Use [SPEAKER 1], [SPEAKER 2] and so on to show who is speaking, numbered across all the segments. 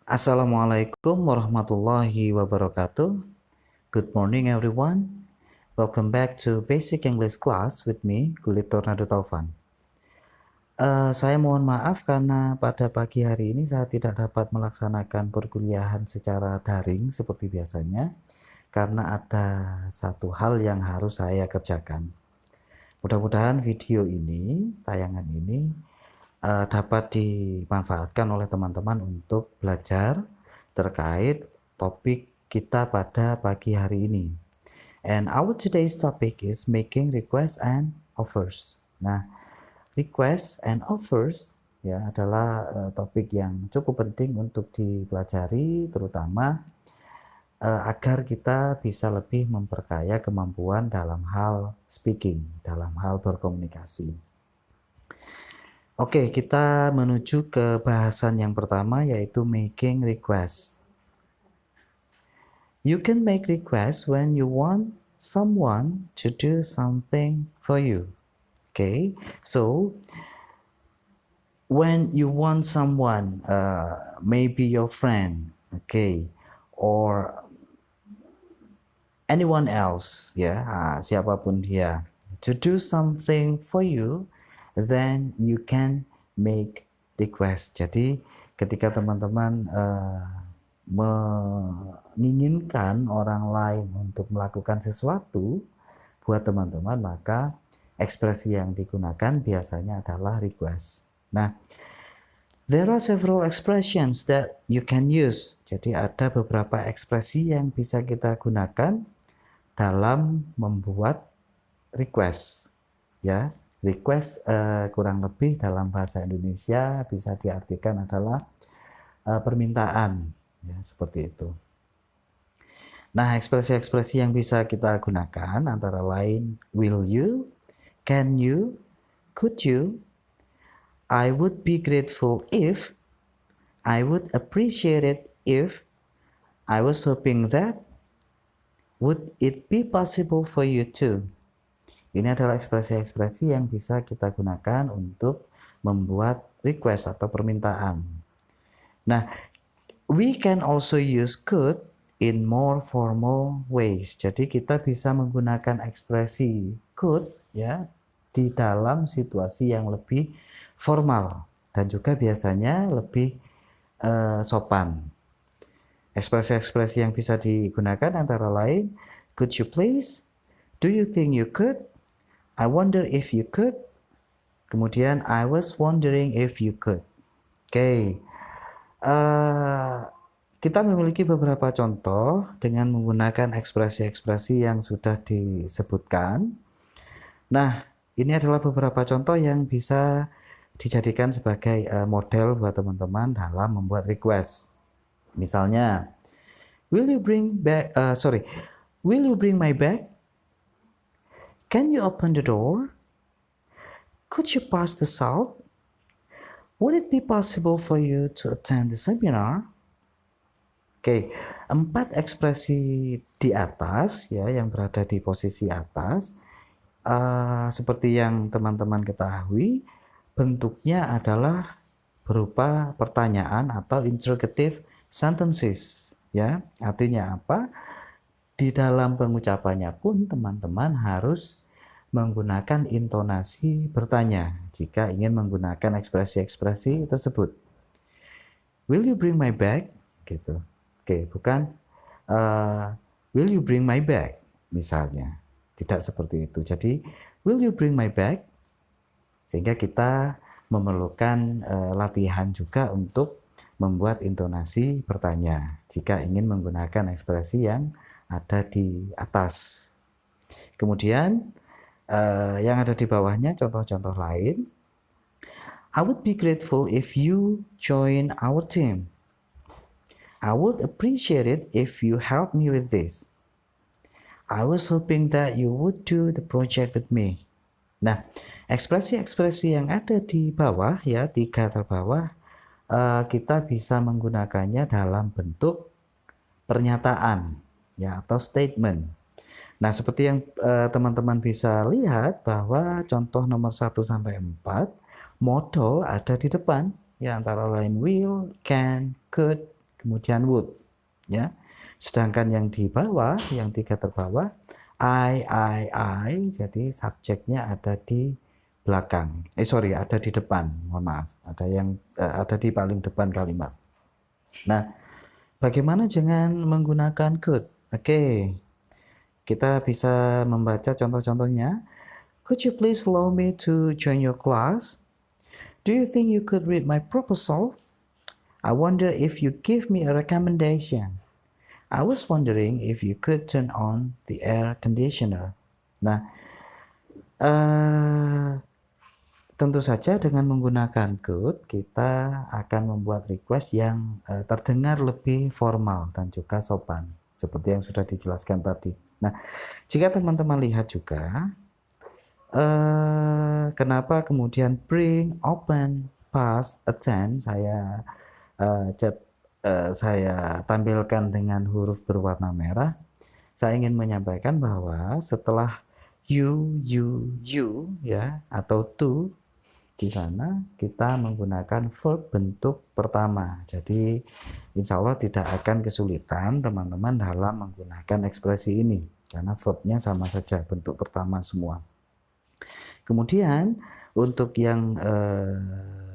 [SPEAKER 1] Assalamualaikum warahmatullahi wabarakatuh. Good morning everyone. Welcome back to Basic English Class with me, Gulit Tornado Taufan. Saya mohon maaf karena pada pagi hari ini saya tidak dapat melaksanakan perkuliahan secara daring seperti biasanya karena ada satu hal yang harus saya kerjakan. Mudah-mudahan video ini, tayangan ini dapat dimanfaatkan oleh teman-teman untuk belajar terkait topik kita pada pagi hari ini. And our today's topic is making requests and offers. Nah, request and offers ya adalah topik yang cukup penting untuk dipelajari, terutama agar kita bisa lebih memperkaya kemampuan dalam hal speaking, dalam hal berkomunikasi. Oke, kita menuju ke bahasan yang pertama, yaitu making request. You can make requests when you want someone to do something for you. Okay, so when you want someone, maybe your friend, okay, or anyone else, ya, siapapun dia, to do something for you, then you can make request. Jadi ketika teman-teman menginginkan orang lain untuk melakukan sesuatu buat teman-teman, maka ekspresi yang digunakan biasanya adalah request. Nah, there are several expressions that you can use. Jadi ada beberapa ekspresi yang bisa kita gunakan dalam membuat request, ya. Request kurang lebih dalam bahasa Indonesia bisa diartikan adalah permintaan, ya, seperti itu. Nah, ekspresi-ekspresi yang bisa kita gunakan antara lain will you, can you, could you, I would be grateful if, I would appreciate it if, I was hoping that, would it be possible for you too. Ini adalah ekspresi-ekspresi yang bisa kita gunakan untuk membuat request atau permintaan. Nah, we can also use could in more formal ways. Jadi kita bisa menggunakan ekspresi could, ya, di dalam situasi yang lebih formal dan juga biasanya lebih sopan. Ekspresi-ekspresi yang bisa digunakan antara lain could you please, do you think you could, I wonder if you could, kemudian I was wondering if you could. Oke, kita memiliki beberapa contoh dengan menggunakan ekspresi-ekspresi yang sudah disebutkan. Nah, ini adalah beberapa contoh yang bisa dijadikan sebagai model buat teman-teman dalam membuat request. Misalnya, will you bring my bag? Can you open the door? Could you pass the salt? Would it be possible for you to attend the seminar? Oke, 4 ekspresi di atas, ya, yang berada di posisi atas, seperti yang teman-teman ketahui, bentuknya adalah berupa pertanyaan atau interrogative sentences, ya. Artinya apa? Di dalam pengucapannya pun teman-teman harus menggunakan intonasi bertanya jika ingin menggunakan ekspresi-ekspresi tersebut. Will you bring my bag? Gitu. Oke, bukan will you bring my bag misalnya. Tidak seperti itu. Jadi will you bring my bag? Sehingga kita memerlukan latihan juga untuk membuat intonasi bertanya jika ingin menggunakan ekspresi yang ada di atas. Kemudian yang ada di bawahnya contoh-contoh lain. I would be grateful if you join our team. I would appreciate it if you help me with this. I was hoping that you would do the project with me. Nah, ekspresi-ekspresi yang ada di bawah, ya, 3 terbawah, kita bisa menggunakannya dalam bentuk pernyataan, ya, atau statement. Nah, seperti yang teman-teman bisa lihat bahwa contoh nomor 1 sampai 4 modal ada di depan, ya, antara lain will, can, could, kemudian would, ya. Sedangkan yang di bawah, yang 3 terbawah, I, jadi subjeknya ada di belakang. Ada di depan. Mohon maaf, ada di paling depan kalimat. Nah, bagaimana dengan menggunakan could? Oke, kita bisa membaca contoh-contohnya. Could you please allow me to join your class? Do you think you could read my proposal? I wonder if you give me a recommendation. I was wondering if you could turn on the air conditioner. Nah, tentu saja dengan menggunakan could kita akan membuat request yang terdengar lebih formal dan juga sopan, seperti yang sudah dijelaskan tadi. Nah, jika teman-teman lihat juga, kenapa kemudian bring, open, pass, attend saya tampilkan dengan huruf berwarna merah. Saya ingin menyampaikan bahwa setelah you ya atau to di sana kita menggunakan verb bentuk pertama. Jadi insya Allah tidak akan kesulitan teman-teman dalam menggunakan ekspresi ini karena verbnya sama saja, bentuk pertama semua. Kemudian untuk yang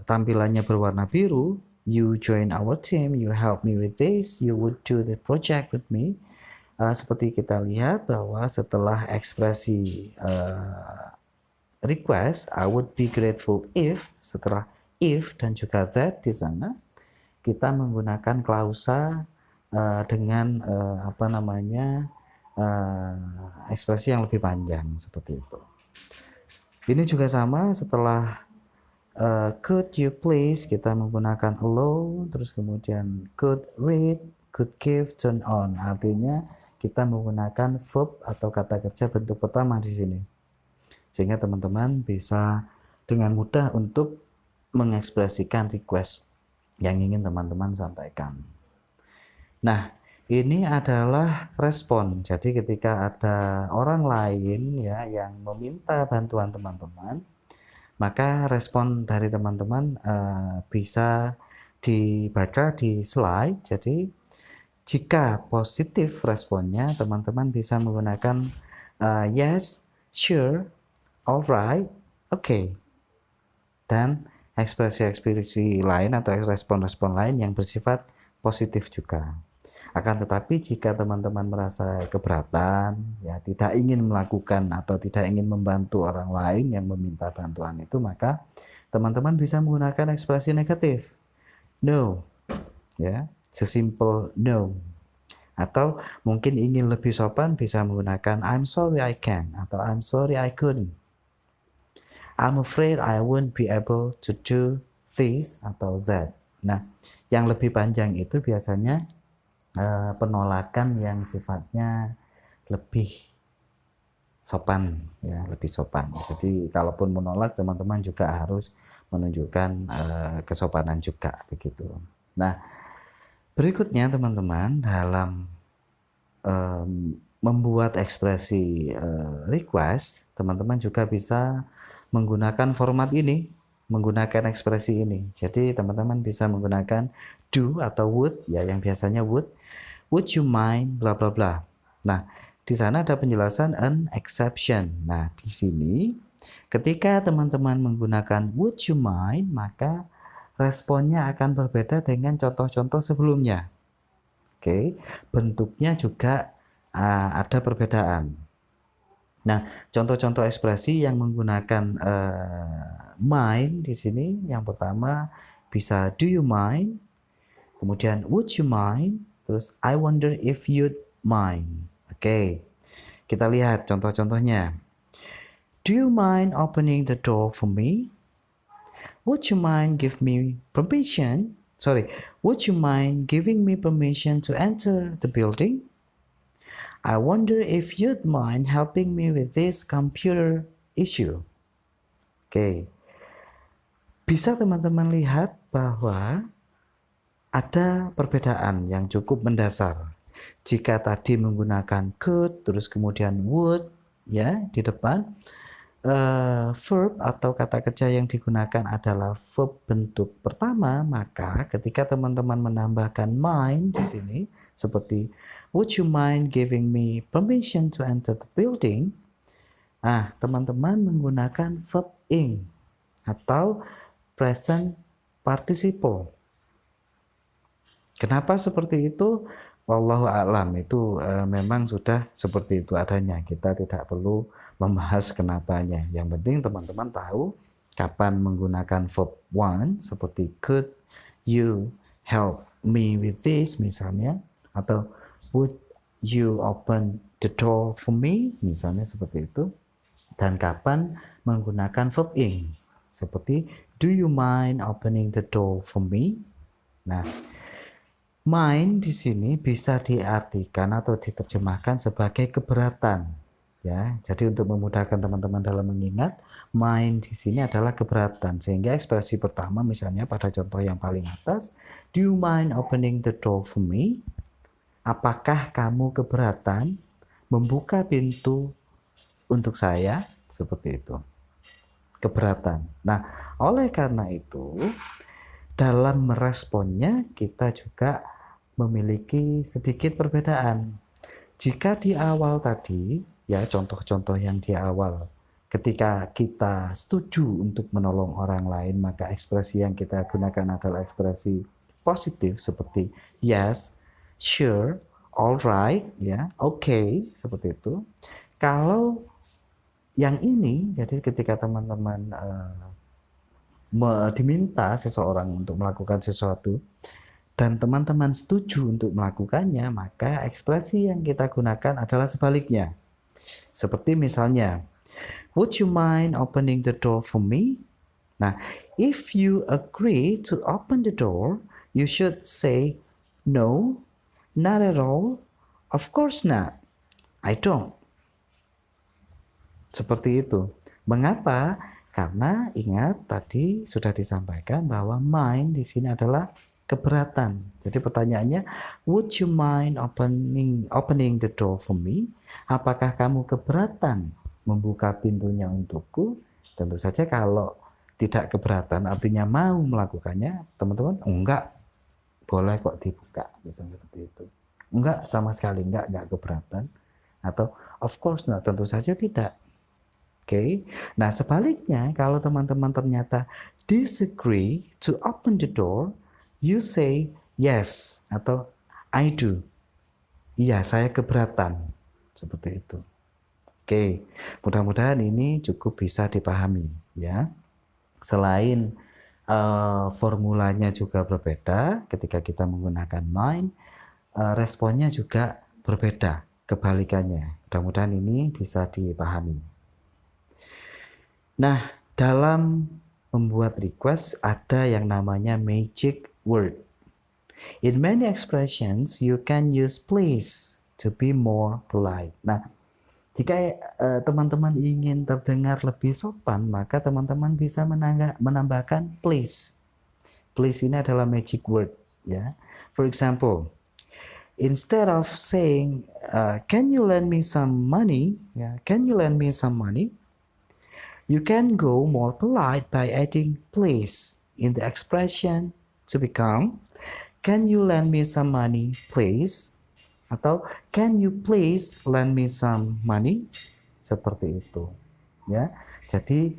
[SPEAKER 1] tampilannya berwarna biru, you join our team, you help me with this, you would do the project with me. Seperti kita lihat bahwa setelah ekspresi request, I would be grateful if, setelah if dan juga that di sana, kita menggunakan klausa dengan ekspresi yang lebih panjang seperti itu. Ini juga sama, setelah could you please kita menggunakan allow, terus kemudian could read, could give, turn on. Artinya kita menggunakan verb atau kata kerja bentuk pertama di sini. Sehingga teman-teman bisa dengan mudah untuk mengekspresikan request yang ingin teman-teman sampaikan. Nah, ini adalah respon. Jadi ketika ada orang lain ya yang meminta bantuan teman-teman, maka respon dari teman-teman bisa dibaca di slide. Jadi jika positif responnya, teman-teman bisa menggunakan yes, sure, alright, okay. Dan ekspresi-ekspresi lain atau respon-respon lain yang bersifat positif juga. Akan tetapi jika teman-teman merasa keberatan, ya tidak ingin melakukan atau tidak ingin membantu orang lain yang meminta bantuan itu, maka teman-teman bisa menggunakan ekspresi negatif. No, ya, sesimpel no. Atau mungkin ingin lebih sopan bisa menggunakan I'm sorry I can't atau I'm sorry I couldn't. I'm afraid I won't be able to do this atau that. Nah, yang lebih panjang itu biasanya penolakan yang sifatnya lebih sopan, ya, lebih sopan. Jadi kalaupun menolak, teman-teman juga harus menunjukkan kesopanan juga begitu. Nah, berikutnya teman-teman dalam membuat ekspresi request, teman-teman juga bisa menggunakan format ini, menggunakan ekspresi ini. Jadi teman-teman bisa menggunakan do atau would, ya yang biasanya would you mind bla bla bla. Nah, di sana ada penjelasan an exception. Nah, di sini ketika teman-teman menggunakan would you mind, maka responnya akan berbeda dengan contoh-contoh sebelumnya. Oke, bentuknya juga ada perbedaan. Nah, contoh-contoh ekspresi yang menggunakan mind di sini, yang pertama bisa do you mind, kemudian would you mind, terus I wonder if you'd mind. Oke, kita lihat contoh-contohnya. Do you mind opening the door for me? Would you mind give me permission? Would you mind giving me permission to enter the building? I wonder if you'd mind helping me with this computer issue. Oke. Bisa teman-teman lihat bahwa ada perbedaan yang cukup mendasar. Jika tadi menggunakan could, terus kemudian would, ya, di depan, verb atau kata kerja yang digunakan adalah verb bentuk pertama, maka ketika teman-teman menambahkan mind di sini seperti would you mind giving me permission to enter the building? Teman-teman menggunakan verb ing atau present participle. Kenapa seperti itu? Wallahu a'lam, itu memang sudah seperti itu adanya. Kita tidak perlu membahas kenapanya. Yang penting teman-teman tahu kapan menggunakan verb want seperti could you help me with this misalnya, atau would you open the door for me misalnya seperti itu. Dan kapan menggunakan verb ing seperti do you mind opening the door for me? Nah, mind di sini bisa diartikan atau diterjemahkan sebagai keberatan, ya. Jadi untuk memudahkan teman-teman dalam mengingat, mind di sini adalah keberatan. Sehingga ekspresi pertama misalnya pada contoh yang paling atas, do you mind opening the door for me? Apakah kamu keberatan membuka pintu untuk saya? Seperti itu. Keberatan. Nah, oleh karena itu dalam meresponnya kita juga memiliki sedikit perbedaan. Jika di awal tadi, ya contoh-contoh yang di awal, ketika kita setuju untuk menolong orang lain, maka ekspresi yang kita gunakan adalah ekspresi positif seperti yes, sure, alright, ya, okay, seperti itu. Kalau yang ini, jadi ketika teman-teman diminta seseorang untuk melakukan sesuatu dan teman-teman setuju untuk melakukannya, maka ekspresi yang kita gunakan adalah sebaliknya. Seperti misalnya, would you mind opening the door for me? Nah, if you agree to open the door, you should say, no, not at all, of course not, I don't. Seperti itu. Mengapa? Karena ingat tadi sudah disampaikan bahwa mind di sini adalah keberatan. Jadi pertanyaannya, would you mind opening the door for me? Apakah kamu keberatan membuka pintunya untukku? Tentu saja kalau tidak keberatan artinya mau melakukannya, teman-teman, enggak, boleh kok dibuka, misalnya seperti itu. Enggak, sama sekali enggak keberatan. Atau of course not, tentu saja tidak. Oke. Nah, sebaliknya kalau teman-teman ternyata disagree to open the door, you say yes atau I do. Iya, saya keberatan. Seperti itu. Oke. Mudah-mudahan ini cukup bisa dipahami, ya. Selain formulanya juga berbeda ketika kita menggunakan mind, responnya juga berbeda, kebalikannya. Mudah-mudahan ini bisa dipahami. Nah, dalam membuat request ada yang namanya magic word. In many expressions, you can use please to be more polite. Nah, jika teman-teman ingin terdengar lebih sopan, maka teman-teman bisa menambahkan please. Please ini adalah magic word, ya. For example, instead of saying, can you lend me some money? Ya, can you lend me some money? You can go more polite by adding please in the expression to become, can you lend me some money, please? Atau can you please lend me some money? Seperti itu, ya. Jadi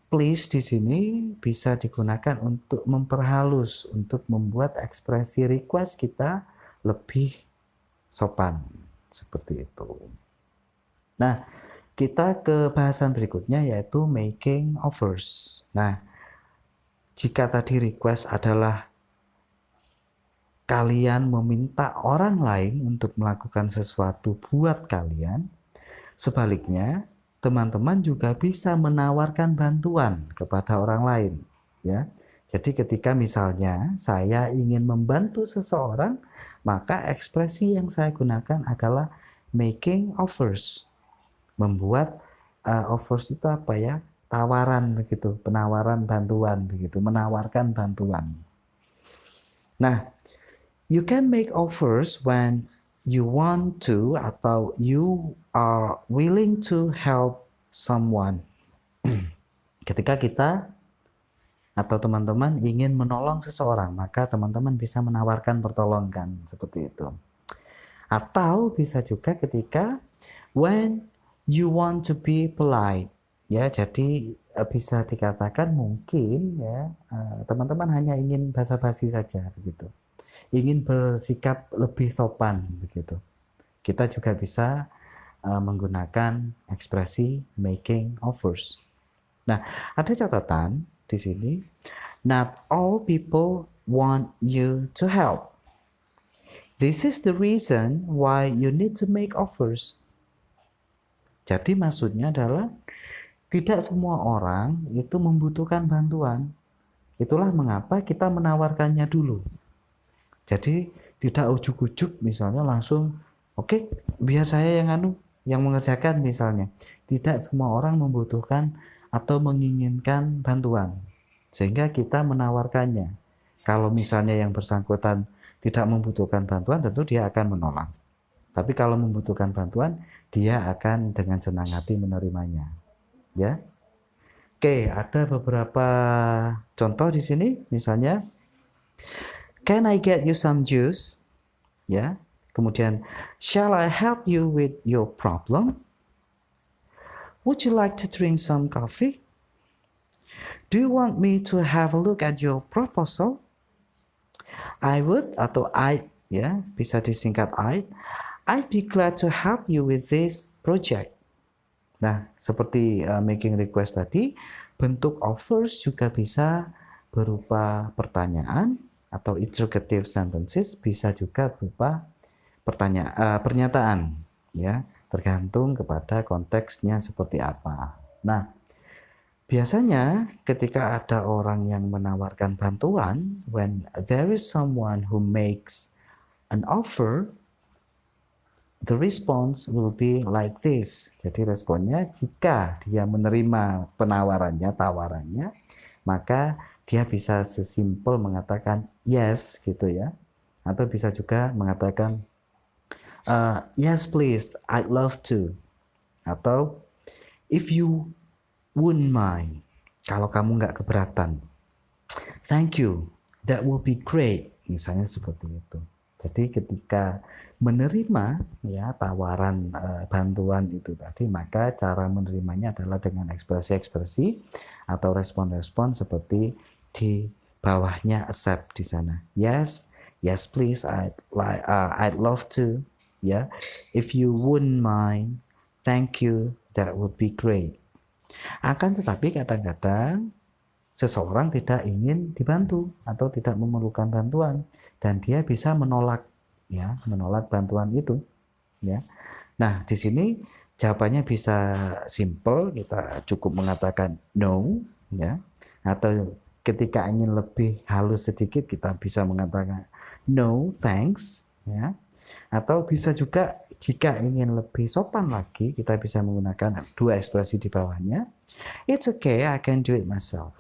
[SPEAKER 1] please di sini bisa digunakan untuk memperhalus, untuk membuat ekspresi request kita lebih sopan, seperti itu. Nah, kita ke bahasan berikutnya yaitu making offers. Nah, jika tadi request adalah kalian meminta orang lain untuk melakukan sesuatu buat kalian, sebaliknya teman-teman juga bisa menawarkan bantuan kepada orang lain, ya. Jadi ketika misalnya saya ingin membantu seseorang, maka ekspresi yang saya gunakan adalah making offers. Membuat offers itu apa ya, tawaran begitu, penawaran bantuan begitu, menawarkan bantuan. Nah, you can make offers when you want to atau you are willing to help someone. Ketika kita atau teman-teman ingin menolong seseorang, maka teman-teman bisa menawarkan pertolongan seperti itu. Atau bisa juga ketika when you want to be polite, ya, jadi bisa dikatakan mungkin ya teman-teman hanya ingin basa-basi saja begitu, ingin bersikap lebih sopan begitu. Kita juga bisa menggunakan ekspresi making offers. Nah, ada catatan di sini. Not all people want you to help. This is the reason why you need to make offers. Jadi maksudnya adalah tidak semua orang itu membutuhkan bantuan. Itulah mengapa kita menawarkannya dulu. Jadi tidak ujuk-ujuk misalnya langsung, oke, biar saya yang mengerjakan misalnya. Tidak semua orang membutuhkan atau menginginkan bantuan, sehingga kita menawarkannya. Kalau misalnya yang bersangkutan tidak membutuhkan bantuan, tentu dia akan menolak. Tapi kalau membutuhkan bantuan, dia akan dengan senang hati menerimanya. Ya. Oke, ada beberapa contoh di sini, misalnya, can I get you some juice? Ya. Kemudian, shall I help you with your problem? Would you like to drink some coffee? Do you want me to have a look at your proposal? I would atau I, ya, bisa disingkat I'd be glad to help you with this project. Nah, seperti making request tadi, bentuk offers juga bisa berupa pertanyaan atau interrogative sentences, bisa juga berupa pernyataan, ya, tergantung kepada konteksnya seperti apa. Nah, biasanya ketika ada orang yang menawarkan bantuan, when there is someone who makes an offer, the response will be like this. Jadi responnya, jika dia menerima tawarannya, maka dia bisa sesimpel mengatakan yes gitu ya. Atau bisa juga mengatakan yes please, I'd love to. Atau if you wouldn't mind, kalau kamu nggak keberatan. Thank you, that will be great. Misalnya seperti itu. Jadi ketika menerima ya tawaran bantuan itu tadi, maka cara menerimanya adalah dengan ekspresi-ekspresi atau respon-respon seperti di bawahnya accept di sana. Yes, yes please, I'd love to. Ya, if you wouldn't mind, thank you, that would be great. Akan tetapi kadang-kadang seseorang tidak ingin dibantu atau tidak memerlukan bantuan dan dia bisa menolak bantuan itu ya. Nah, di sini jawabannya bisa simple, kita cukup mengatakan no ya, atau ketika ingin lebih halus sedikit kita bisa mengatakan no thanks ya. Atau bisa juga jika ingin lebih sopan lagi, kita bisa menggunakan dua ekspresi di bawahnya. It's okay, I can do it myself.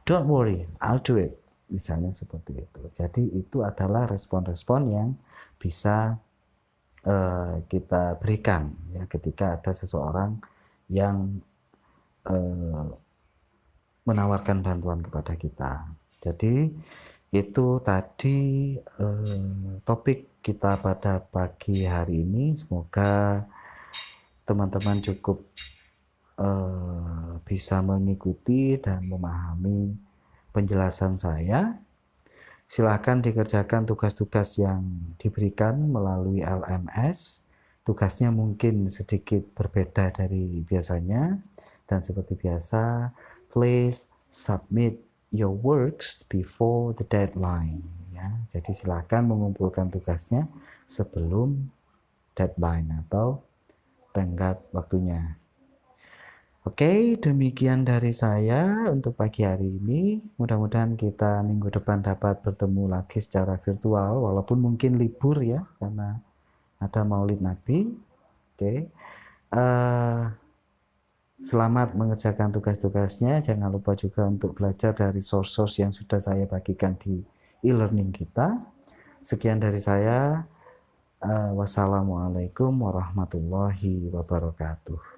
[SPEAKER 1] Don't worry, I'll do it. Misalnya seperti itu. Jadi itu adalah respon-respon yang bisa kita berikan ya ketika ada seseorang yang menawarkan bantuan kepada kita. Jadi itu tadi topik kita pada pagi hari ini. Semoga teman-teman cukup bisa mengikuti dan memahami penjelasan saya. Silakan dikerjakan tugas-tugas yang diberikan melalui LMS. Tugasnya mungkin sedikit berbeda dari biasanya, dan seperti biasa, please submit your works before the deadline. Ya, jadi silakan mengumpulkan tugasnya sebelum deadline atau tenggat waktunya. Oke, demikian dari saya untuk pagi hari ini. Mudah-mudahan kita minggu depan dapat bertemu lagi secara virtual, walaupun mungkin libur ya, karena ada Maulid Nabi. Oke, selamat mengerjakan tugas-tugasnya. Jangan lupa juga untuk belajar dari source-source yang sudah saya bagikan di e-learning kita. Sekian dari saya. Wassalamualaikum warahmatullahi wabarakatuh.